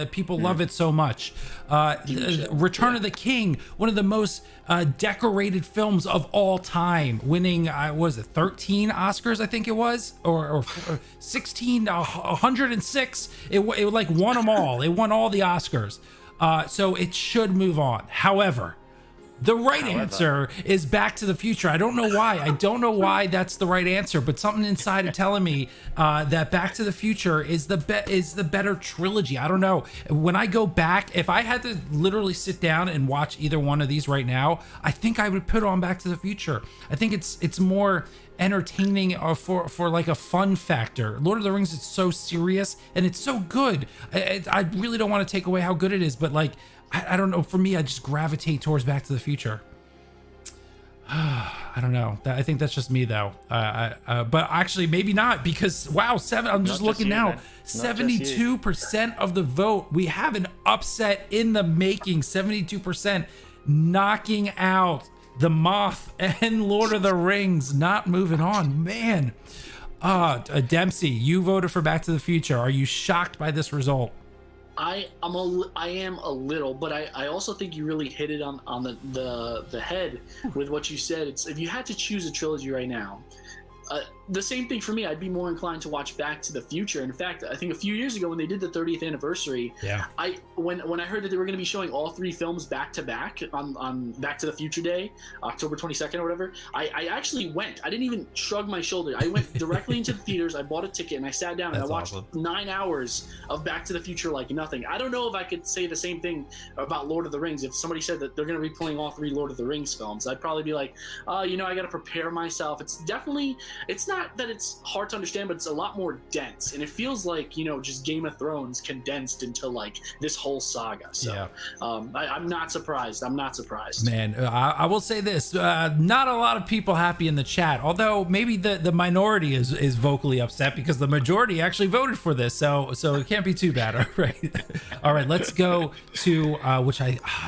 People love it so much. Return of the King, one of the most decorated films of all time, winning was it 13 Oscars, I think it was, or 16, 106. It like won them all. It won all the Oscars. So it should move on. However, the right answer is Back to the Future. I don't know why. I don't know why that's the right answer, but something inside is telling me that Back to the Future is the better trilogy. I don't know. When I go back, if I had to literally sit down and watch either one of these right now, I think I would put on Back to the Future. I think it's more entertaining for like a fun factor. Lord of the Rings is so serious and it's so good. I really don't want to take away how good it is, but like, I don't know. For me, I just gravitate towards Back to the Future. I don't know. I think that's just me, though. But actually, maybe not, because wow, I'm just looking now. 72% of the vote. We have an upset in the making. 72% knocking out The Moth and Lord of the Rings. Not moving on, man. Dempsey, you voted for Back to the Future. Are you shocked by this result? I am a little, but I also think you really hit it on the head with what you said. It's, if you had to choose a trilogy right now, the same thing for me. I'd be more inclined to watch Back to the Future. In fact, I think a few years ago when they did the 30th anniversary, when I heard that they were going to be showing all 3 films back to back on Back to the Future Day, October 22nd or whatever, I actually went. I didn't even shrug my shoulder. I went directly into the theaters. I bought a ticket and I sat down and I watched 9 hours of Back to the Future like nothing. I don't know if I could say the same thing about Lord of the Rings. If somebody said that they're going to be playing all 3 Lord of the Rings films, I'd probably be like, I got to prepare myself. It's not that it's hard to understand, but it's a lot more dense, and it feels like just Game of Thrones condensed into like this whole saga. So I'm not surprised. Man, I will say this: not a lot of people happy in the chat. Although maybe the minority is vocally upset because the majority actually voted for this. So it can't be too bad. All right, all right. Let's go to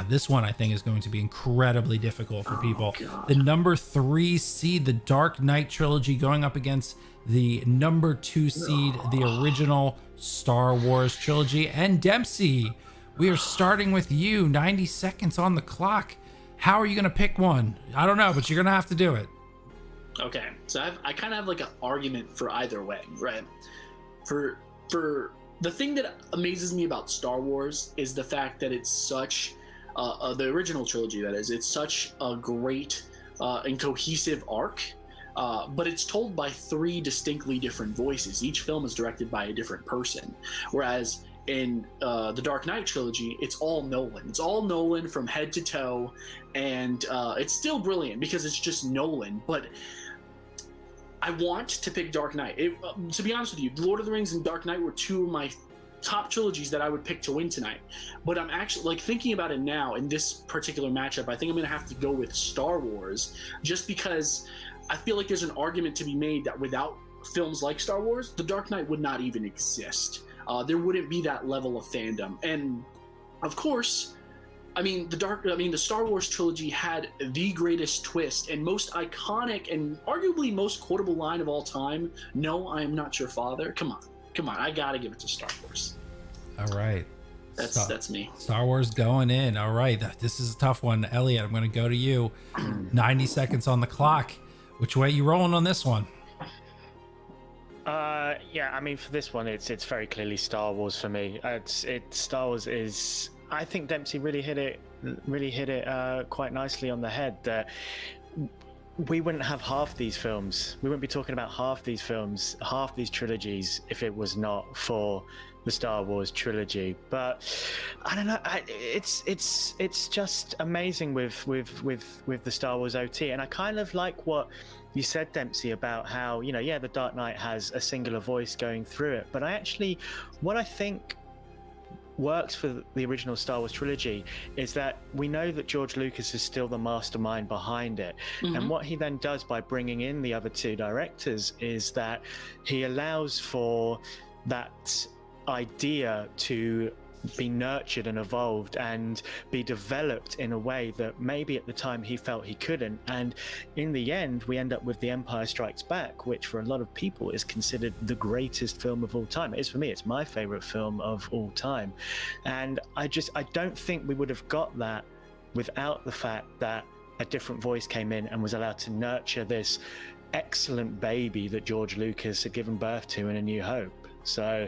this one I think is going to be incredibly difficult for people. The number 3 seed, the Dark Knight trilogy, going up against the number 2 seed, the original Star Wars trilogy. And Dempsey, we are starting with you. 90 seconds on the clock. How are you going to pick one? I don't know, but you're going to have to do it. Okay, so I kind of have like an argument for either way, right? For the thing that amazes me about Star Wars is the fact that it's such the original trilogy, that is, it's such a great and cohesive arc. But it's told by 3 distinctly different voices. Each film is directed by a different person. Whereas in the Dark Knight trilogy, it's all Nolan. It's all Nolan from head to toe. And it's still brilliant because it's just Nolan. But I want to pick Dark Knight. To be honest with you, Lord of the Rings and Dark Knight were 2 of my top trilogies that I would pick to win tonight. But I'm actually like thinking about it now in this particular matchup. I think I'm going to have to go with Star Wars just because I feel like there's an argument to be made that without films like Star Wars, The Dark Knight would not even exist. There wouldn't be that level of fandom. And of course, the Star Wars trilogy had the greatest twist and most iconic and arguably most quotable line of all time. No, I am not your father. Come on. I gotta give it to Star Wars. All right. That's me. Star Wars going in. All right. This is a tough one. Elliot, I'm going to go to you. 90 seconds on the clock. Which way you rolling on this one? Yeah, I mean, for this one, it's very clearly Star Wars for me. Star Wars is. I think Dempsey really hit it quite nicely on the head. That we wouldn't have half these films. We wouldn't be talking about half these films, half these trilogies, if it was not for the Star Wars trilogy. But I don't know. It's just amazing with the Star Wars OT, and I kind of like what you said, Dempsey, about how, you know, yeah, the Dark Knight has a singular voice going through it, but what I think works for the original Star Wars trilogy is that we know that George Lucas is still the mastermind behind it. And what he then does by bringing in the other two directors is that he allows for that idea to be nurtured and evolved and be developed in a way that maybe at the time he felt he couldn't. And in the end, we end up with The Empire Strikes Back, which for a lot of people is considered the greatest film of all time. It is for me. It's my favorite film of all time. And I don't think we would have got that without the fact that a different voice came in and was allowed to nurture this excellent baby that George Lucas had given birth to in A New Hope. So,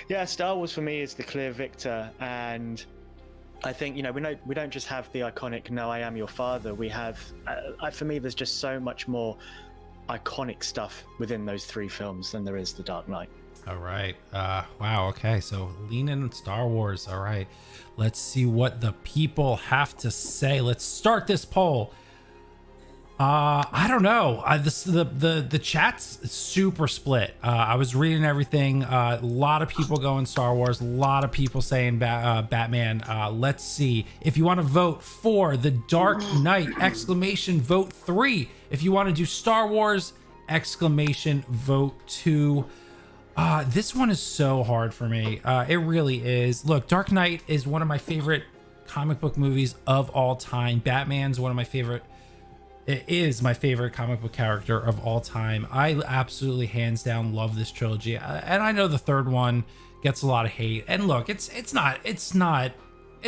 yeah, Star Wars for me is the clear victor, and I think, you know, we don't just have the iconic "No, I am your father." We have, for me, there's just so much more iconic stuff within those three films than there is The Dark Knight. All right. Wow. Okay. So lean in on Star Wars. All right. Let's see what the people have to say. Let's start this poll. I don't know. The chat's super split. I was reading everything. A lot of people going Star Wars. A lot of people saying Batman. Let's see. If you want to vote for The Dark Knight, exclamation vote 3. If you want to do Star Wars, exclamation vote 2. This one is so hard for me. It really is. Look, Dark Knight is one of my favorite comic book movies of all time. Batman's one of my favorite. It is my favorite comic book character of all time. I absolutely, hands down, love this trilogy, and I know the third one gets a lot of hate. And look, it's not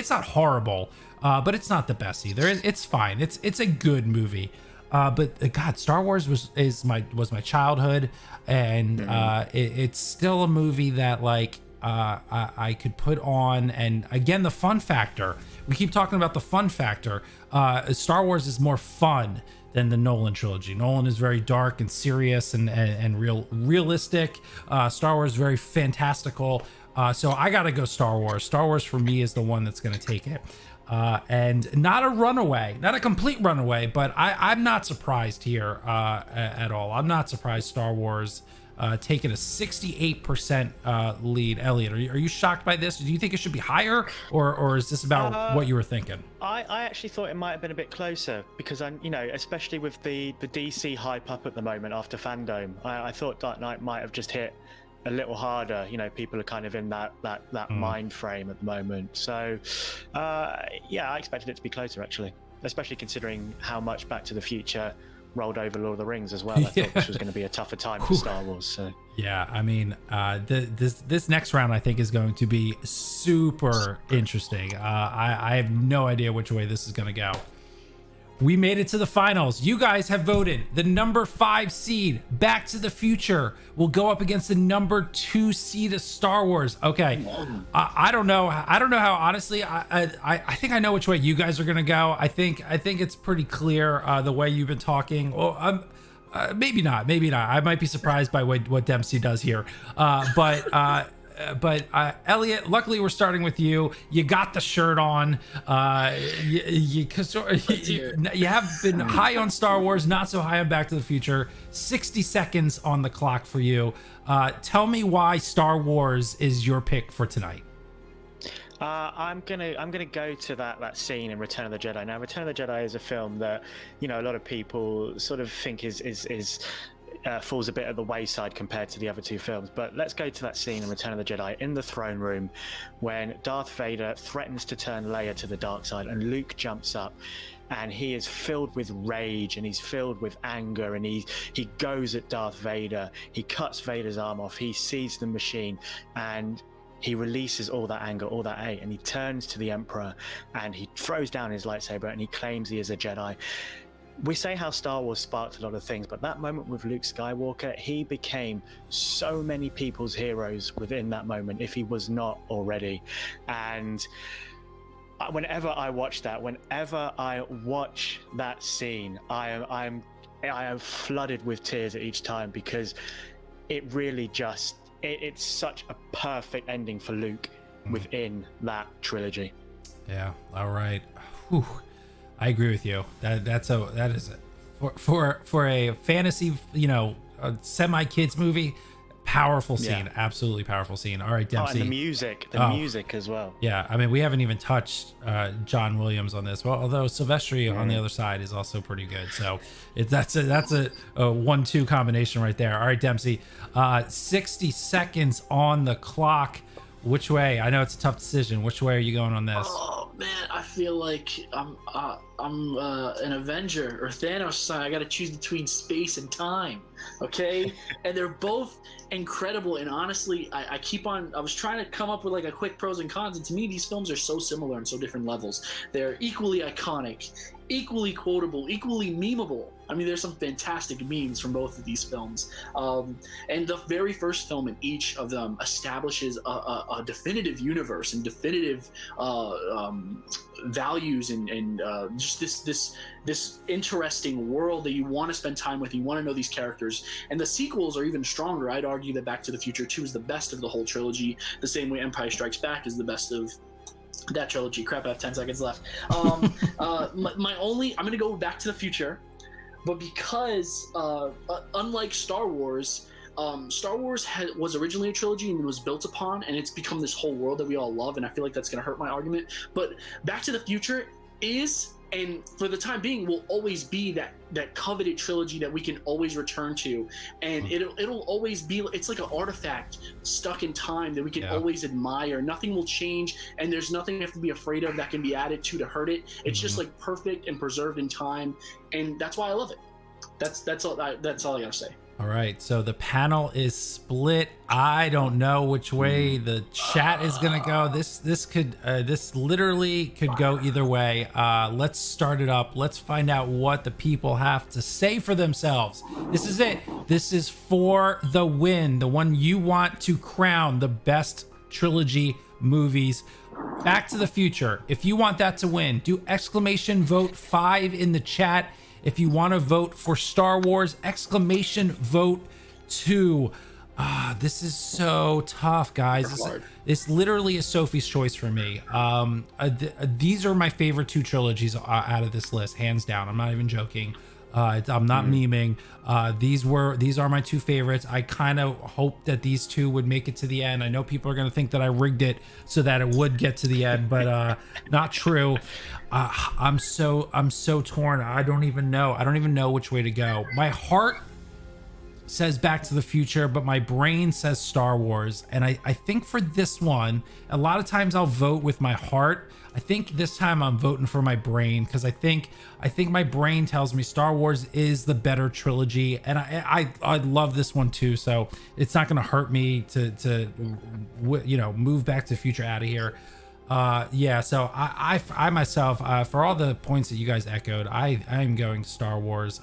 horrible, but it's not the best either. It's fine. It's a good movie. But God, Star Wars was my childhood, and it's still a movie that like I could put on. And again, the fun factor. We keep talking about the fun factor. Star Wars is more fun than the Nolan trilogy. Nolan is very dark and serious and realistic. Star Wars is very fantastical. So I gotta go Star Wars. Star Wars for me is the one that's gonna take it. And not a runaway, not a complete runaway, but I'm not surprised here at all. I'm not surprised Star Wars taking a 68% lead. Elliot, are you shocked by this? Do you think it should be higher, or is this about what you were thinking? I actually thought it might have been a bit closer because especially with the DC hype up at the moment after Fandom, I thought Dark Knight might have just hit a little harder. You know, people are kind of in that mind frame at the moment. So, yeah, I expected it to be closer actually, especially considering how much Back to the Future rolled over Lord of the Rings as well. I thought this was going to be a tougher time for Star Wars. So yeah, I mean, this next round I think is going to be super interesting. I have no idea which way this is going to go. We made it to the finals. You guys have voted. The number 5 seed, Back to the Future, will go up against the number 2 seed of Star Wars. Okay, I don't know. I don't know how. Honestly, I think I know which way you guys are gonna go. I think it's pretty clear the way you've been talking. Well, maybe not. Maybe not. I might be surprised by what Dempsey does here. But Elliot, luckily we're starting with you. You got the shirt on. You have been high on Star Wars, not so high on Back to the Future. 60 seconds on the clock for you. Tell me why Star Wars is your pick for tonight. I'm gonna go to that scene in Return of the Jedi. Now, Return of the Jedi is a film that a lot of people sort of think is falls a bit at the wayside compared to the other two films. But let's go to that scene in Return of the Jedi in the throne room when Darth Vader threatens to turn Leia to the dark side and Luke jumps up and he is filled with rage and he's filled with anger and he goes at Darth Vader. He cuts Vader's arm off. He sees the machine and he releases all that anger, all that hate, and he turns to the Emperor and he throws down his lightsaber and he claims he is a Jedi. we say how Star Wars sparked a lot of things, but that moment with Luke Skywalker, he became so many people's heroes within that moment, if he was not already. And whenever I watch that scene, I am flooded with tears at each time, because it really just it's such a perfect ending for Luke within that trilogy. Yeah. All right. Whew. I agree with you. That is for a fantasy, a semi kids movie. Powerful scene, absolutely powerful scene. All right, Dempsey. And the music as well. Yeah, I mean, we haven't even touched John Williams on this. Well, although Silvestri on the other side is also pretty good. So that's a 1-2 combination right there. All right, Dempsey. 60 seconds on the clock. Which way? I know it's a tough decision. Which way are you going on this? Oh man, I feel like I'm an Avenger or Thanos son. I got to choose between space and time. Okay, and they're both incredible. And honestly, I was trying to come up with like a quick pros and cons. And to me, these films are so similar on so different levels. They're equally iconic, equally quotable, equally memeable. I mean, there's some fantastic memes from both of these films. And the very first film in each of them establishes a definitive universe and definitive values and just this interesting world that you want to spend time with. You want to know these characters. And the sequels are even stronger. I'd argue that Back to the Future 2 is the best of the whole trilogy, the same way Empire Strikes Back is the best of that trilogy. Crap, I have 10 seconds left. I'm going to go Back to the Future. But because, unlike Star Wars, was originally a trilogy and was built upon, and it's become this whole world that we all love, and I feel like that's going to hurt my argument. But Back to the Future is, and for the time being, will always be that coveted trilogy that we can always return to, and it'll always be. It's like an artifact stuck in time that we can always admire. Nothing will change, and there's nothing you have to be afraid of that can be added to hurt it. It's just like perfect and preserved in time, and that's why I love it. That's all I gotta say. All right, so the panel is split. I don't know which way the chat is gonna go. This literally could go either way. Let's start it up. Let's find out what the people have to say for themselves. This is it. This is for the win, the one you want to crown the best trilogy movies. Back to the Future. If you want that to win, do exclamation vote 5 in the chat. If you want to vote for Star Wars, exclamation vote 2. This is so tough, guys. This literally is Sophie's choice for me. These are my favorite 2 trilogies out of this list, hands down. I'm not even joking. I'm not memeing. These are my 2 favorites. I kind of hope that these 2 would make it to the end. I know people are going to think that I rigged it so that it would get to the end, but not true. I'm so torn. I don't even know which way to go. My heart says Back to the Future, but my brain says Star Wars. And I think for this one, a lot of times I'll vote with my heart. I think this time I'm voting for my brain, because I think my brain tells me Star Wars is the better trilogy, and I love this one too. So it's not going to hurt me to move Back to the Future out of here. So I myself, for all the points that you guys echoed, I'm going Star Wars.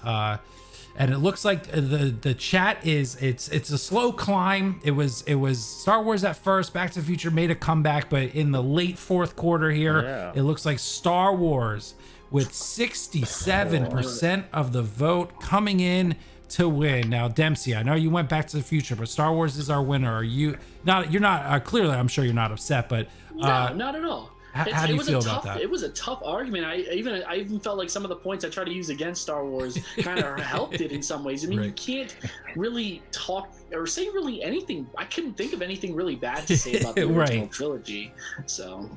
And it looks like the chat it's a slow climb. It was Star Wars at first. Back to the Future made a comeback, but in the late 4th quarter here, it looks like Star Wars with 67% of the vote coming in to win. Now, Dempsey, I know you went Back to the Future, but Star Wars is our winner. Are you not? You're not. Clearly, I'm sure you're not upset, but no, not at all. How do you feel about that? It was a tough argument. I even felt like some of the points I tried to use against Star Wars kind of helped it in some ways. I mean, You can't really talk or say really anything. I couldn't think of anything really bad to say about the original trilogy. So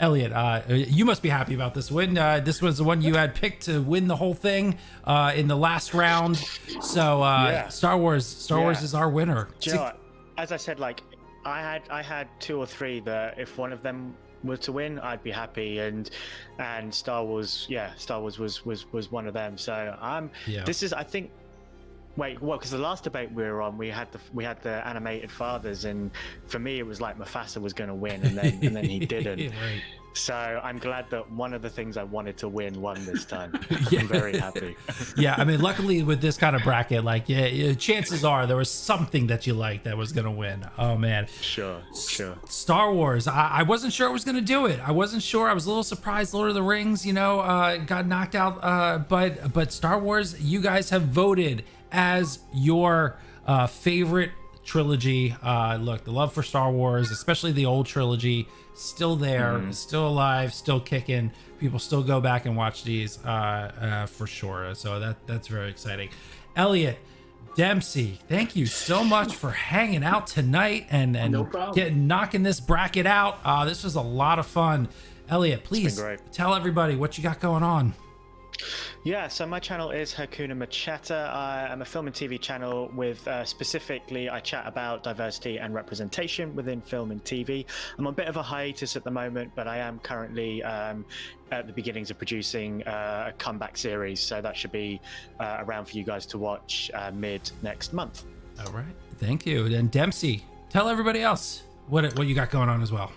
Elliot, you must be happy about this win. This was the one you had picked to win the whole thing in the last round. So Star Wars is our winner. Do you know what? As I said, like, I had 2 or 3 that if one of them were to win, I'd be happy, and Star Wars was one of them. So this is, I think. Wait, what? Because the last debate we were on, we had the animated fathers, and for me it was like Mufasa was going to win, and then he didn't. Right. So I'm glad that one of the things I wanted to win won this time. Yeah. I'm very happy. Yeah, I mean, luckily with this kind of bracket, like, chances are there was something that you liked that was gonna win. Oh man. Sure. Star Wars. I wasn't sure I was gonna do it. I wasn't sure. I was a little surprised. Lord of the Rings, got knocked out. But Star Wars, you guys have voted as your favorite trilogy. Look, the love for Star Wars, especially the old trilogy, still there, still alive, still kicking. People still go back and watch these for sure. So that's very exciting. Elliot, Dempsey, thank you so much for hanging out tonight and No problem. knocking this bracket out. This was a lot of fun. Elliot, please tell everybody what you got going on. Yeah, so my channel is Hakuna MaChatter. I'm a film and TV channel with specifically I chat about diversity and representation within film and TV. I'm on a bit of a hiatus at the moment, but I am currently at the beginnings of producing a comeback series, so that should be around for you guys to watch mid next month. All right, thank you. And Dempsey, tell everybody else what you got going on as well.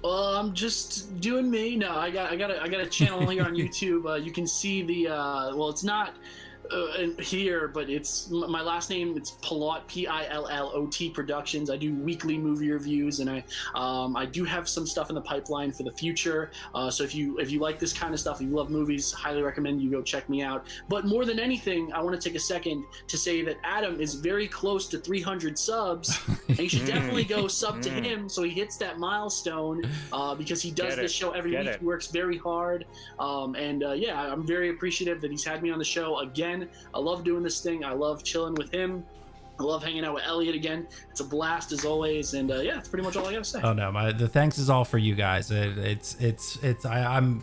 I'm just doing me. No, I got a channel here on YouTube. You can see the well, it's not here, but it's my last name. It's Pillot, P-I-L-L-O-T Productions. I do weekly movie reviews, and I do have some stuff in the pipeline for the future. So if you like this kind of stuff, if you love movies, highly recommend you go check me out. But more than anything, I want to take a second to say that Adam is very close to 300 subs, and you should definitely go sub to him so he hits that milestone, because he does this show every week. He works very hard, yeah, I'm very appreciative that he's had me on the show again. I love doing this thing. I love chilling with him. I love hanging out with Elliot again. It's a blast as always, and yeah, that's pretty much all I gotta say. Oh no, the thanks is all for you guys. I'm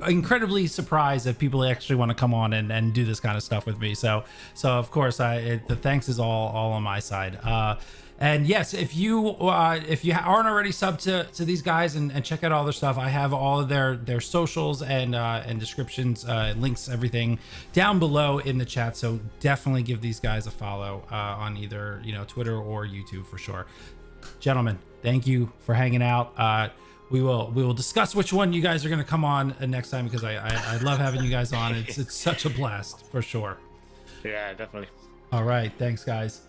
incredibly surprised that people actually want to come on and do this kind of stuff with me. So of course, the thanks is all on my side. And yes, if you aren't already subbed to these guys and check out all their stuff, I have all of their socials and descriptions, links, everything down below in the chat. So definitely give these guys a follow on either Twitter or YouTube for sure. Gentlemen, thank you for hanging out. We will discuss which one you guys are going to come on next time, because I love having you guys on. It's such a blast for sure. Yeah, definitely. All right, thanks guys.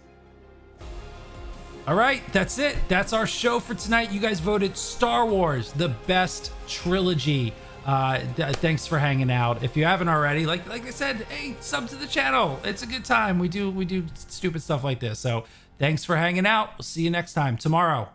All right, that's it. That's our show for tonight. You guys voted Star Wars the best trilogy. Thanks for hanging out. If you haven't already, like I said, hey, sub to the channel. It's a good time. We do stupid stuff like this. So thanks for hanging out. We'll see you next time tomorrow.